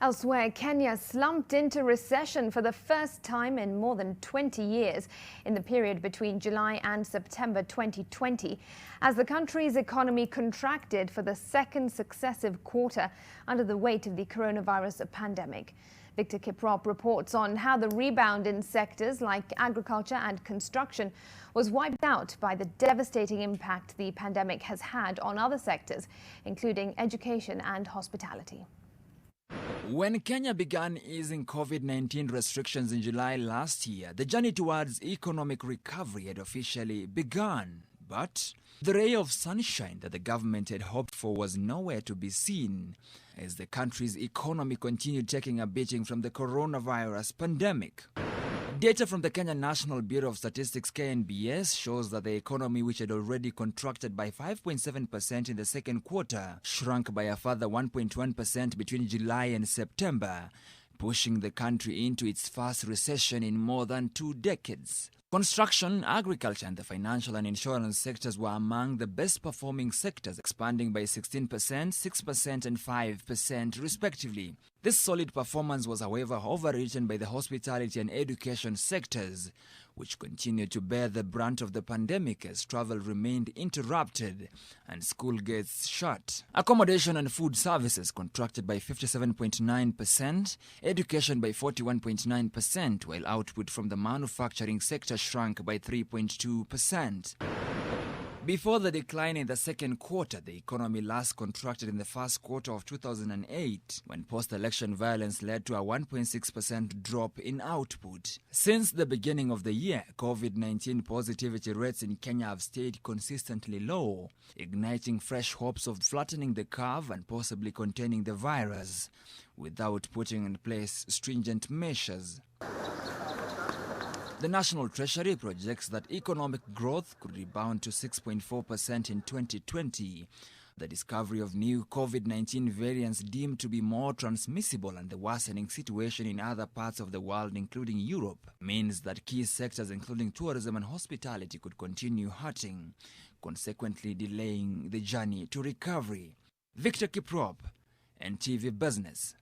Elsewhere, Kenya slumped into recession for the first time in more than 20 years in the period between July and September 2020, as the country's economy contracted for the second successive quarter under the weight of the coronavirus pandemic. Victor Kiprop reports on how the rebound in sectors like agriculture and construction was wiped out by the devastating impact the pandemic has had on other sectors, including education and hospitality. When Kenya began easing COVID-19 restrictions in July last year, the journey towards economic recovery had officially begun. But the ray of sunshine that the government had hoped for was nowhere to be seen, as the country's economy continued taking a beating from the coronavirus pandemic. Data from the Kenya National Bureau of Statistics (KNBS) shows that the economy, which had already contracted by 5.7% in the second quarter, shrunk by a further 1.1% between July and September, pushing the country into its first recession in more than 2 decades. Construction, agriculture and the financial and insurance sectors were among the best performing sectors, expanding by 16%, 6% and 5% respectively. This solid performance was, however, overwritten by the hospitality and education sectors, which continued to bear the brunt of the pandemic as travel remained interrupted and school gates shut. Accommodation and food services contracted by 57.9%, education by 41.9%, while output from the manufacturing sector shrunk by 3.2%. Before the decline in the second quarter, the economy last contracted in the first quarter of 2008, when post-election violence led to a 1.6% drop in output. Since the beginning of the year, COVID-19 positivity rates in Kenya have stayed consistently low, igniting fresh hopes of flattening the curve and possibly containing the virus, without putting in place stringent measures. The National Treasury projects that economic growth could rebound to 6.4% in 2020. The discovery of new COVID-19 variants deemed to be more transmissible and the worsening situation in other parts of the world, including Europe, means that key sectors including tourism and hospitality could continue hurting, consequently delaying the journey to recovery. Victor Kiprop, NTV Business.